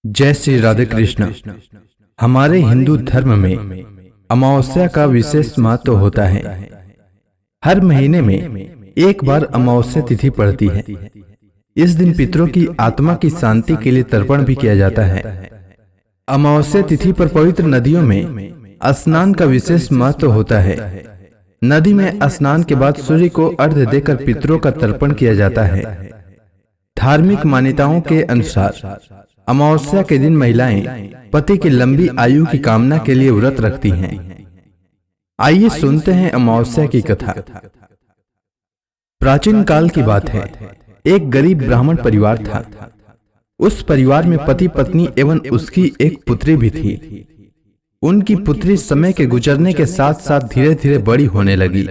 जय श्री राधे कृष्ण। हमारे हिंदू धर्म में अमावस्या का विशेष महत्व होता है। हर महीने में एक बार अमावस्या तिथि पड़ती है। इस दिन पितरों की आत्मा की शांति के लिए तर्पण भी किया जाता है। अमावस्या तिथि पर पवित्र नदियों में स्नान का विशेष महत्व होता है। नदी में स्नान के बाद सूर्य को अर्घ्य देकर पितरों का तर्पण किया जाता है। धार्मिक मान्यताओं के अनुसार अमावस्या के दिन महिलाएं पति की लंबी आयु की कामना के लिए व्रत रखती हैं। आइए सुनते हैं अमावस्या की कथा। प्राचीन काल की बात है। एक गरीब ब्राह्मण परिवार था। उस परिवार में पति पत्नी एवं उसकी एक पुत्री भी थी। उनकी पुत्री समय के गुजरने के साथ साथ धीरे धीरे बड़ी होने लगी।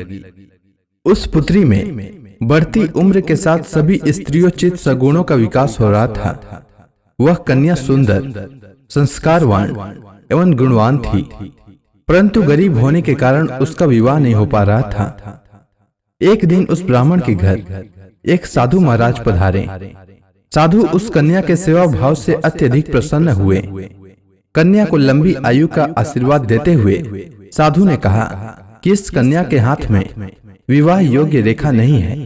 उस पुत्री में बढ़ती उम्र के साथ सभी स्त्रियोचित सगुणों का विकास हो रहा था। वह कन्या सुंदर, संस्कारवान एवं गुणवान थी, परंतु गरीब होने के कारण उसका विवाह नहीं हो पा रहा था। एक दिन उस ब्राह्मण के घर एक साधु महाराज पधारे। साधु उस कन्या के सेवा भाव से अत्यधिक प्रसन्न हुए। कन्या को लंबी आयु का आशीर्वाद देते हुए साधु ने कहा कि इस कन्या के हाथ में विवाह योग्य रेखा नहीं है।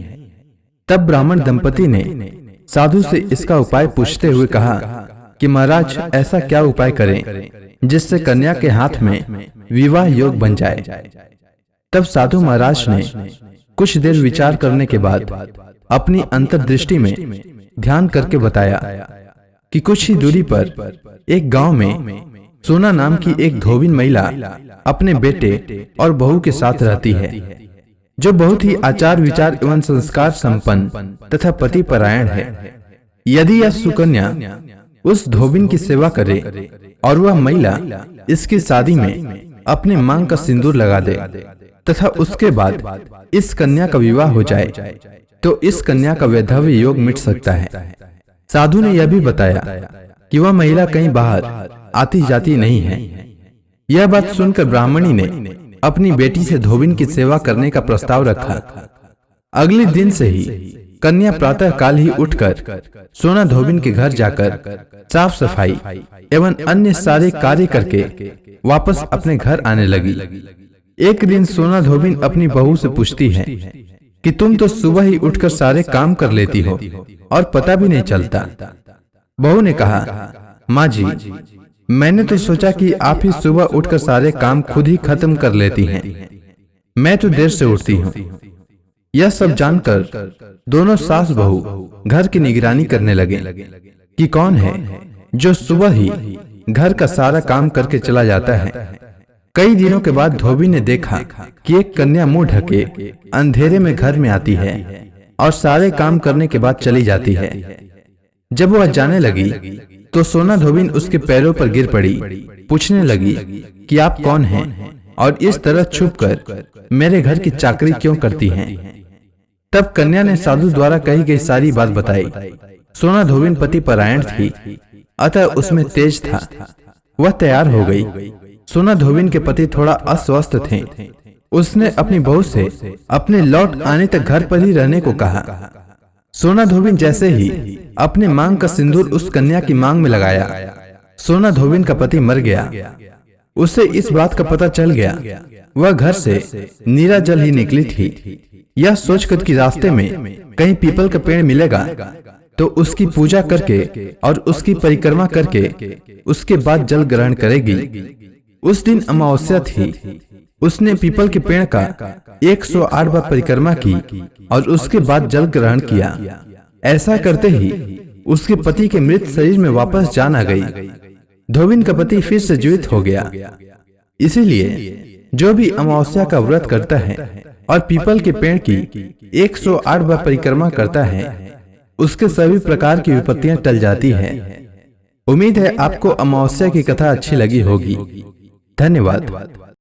तब ब्राह्मण दंपति ने साधु से इसका उपाय पूछते हुए कहा कि महाराज, ऐसा क्या उपाय करें जिससे कन्या के हाथ में विवाह योग बन जाए। तब साधु महाराज ने कुछ देर विचार करने के बाद अपनी अंतर्दृष्टि में ध्यान करके बताया कि कुछ ही दूरी पर एक गांव में सोना नाम की एक धोबिन महिला अपने बेटे और बहू के साथ रहती है, जो बहुत ही आचार विचार एवं संस्कार संपन्न तथा पति परायण है। यदि यह सुकन्या उस धोबिन की सेवा करे और वह महिला इसकी शादी में अपने मांग का सिंदूर लगा दे तथा उसके बाद इस कन्या का विवाह हो जाए, तो इस कन्या का वैधव्य योग मिट सकता है। साधु ने यह भी बताया कि वह महिला कहीं बाहर आती जाती नहीं है। यह बात सुनकर ब्राह्मणी ने अपनी बेटी से धोबिन की सेवा करने का प्रस्ताव रखा। अगले दिन से ही कन्या प्रातः काल ही उठकर सोना धोबिन के घर जाकर साफ सफाई एवं अन्य सारे कार्य करके वापस अपने घर आने लगी। एक दिन सोना धोबिन अपनी बहू से पूछती है कि तुम तो सुबह ही उठकर सारे काम कर लेती हो और पता भी नहीं चलता। बहू ने कहा, माँ जी, मैंने तो सोचा कि आप ही सुबह उठकर सारे काम खुद ही खत्म कर लेती हैं। मैं तो देर से उठती हूँ। यह सब जानकर दोनों सास बहू घर की निगरानी करने लगे कि कौन है जो सुबह ही घर का सारा काम करके चला जाता है। कई दिनों के बाद धोबी ने देखा कि एक कन्या मुंह ढके अंधेरे में घर में आती है और सारे काम करने के बाद चली जाती है। जब वह जाने लगी तो सोना धोबिन उसके पैरों पर गिर पड़ी। पूछने लगी कि आप कौन हैं और इस तरह छुपकर मेरे घर की चाकरी क्यों करती हैं। तब कन्या ने साधु द्वारा कही गई सारी बात बताई। सोना धोबिन पति परायण थी, अतः उसमें तेज था। वह तैयार हो गई। सोना धोबिन के पति थोड़ा अस्वस्थ थे। उसने अपनी बहू से अपने लौट आने तक घर पर ही रहने को कहा। सोना धोबिन जैसे ही अपने मांग का सिंदूर उस कन्या की मांग में लगाया, सोना धोबिन का पति मर गया। उसे इस बात का पता चल गया। वह घर से नीरा जल ही निकली थी। यह सोचकर कि रास्ते में कहीं पीपल का पेड़ मिलेगा तो उसकी पूजा करके और उसकी परिक्रमा करके उसके बाद जल ग्रहण करेगी। उस दिन अमावस्या थी। उसने पीपल के पेड़ का 108 बार परिक्रमा की और उसके बाद जल ग्रहण किया। ऐसा करते ही उसके पति के मृत शरीर में वापस जान आ गई। धोबिन का पति फिर से जीवित हो गया। इसीलिए जो भी अमावस्या का व्रत करता है और पीपल के पेड़ की 108 बार परिक्रमा करता है, उसके सभी प्रकार की विपत्तियां टल जाती हैं। उम्मीद है आपको अमावस्या की कथा अच्छी लगी होगी। धन्यवाद।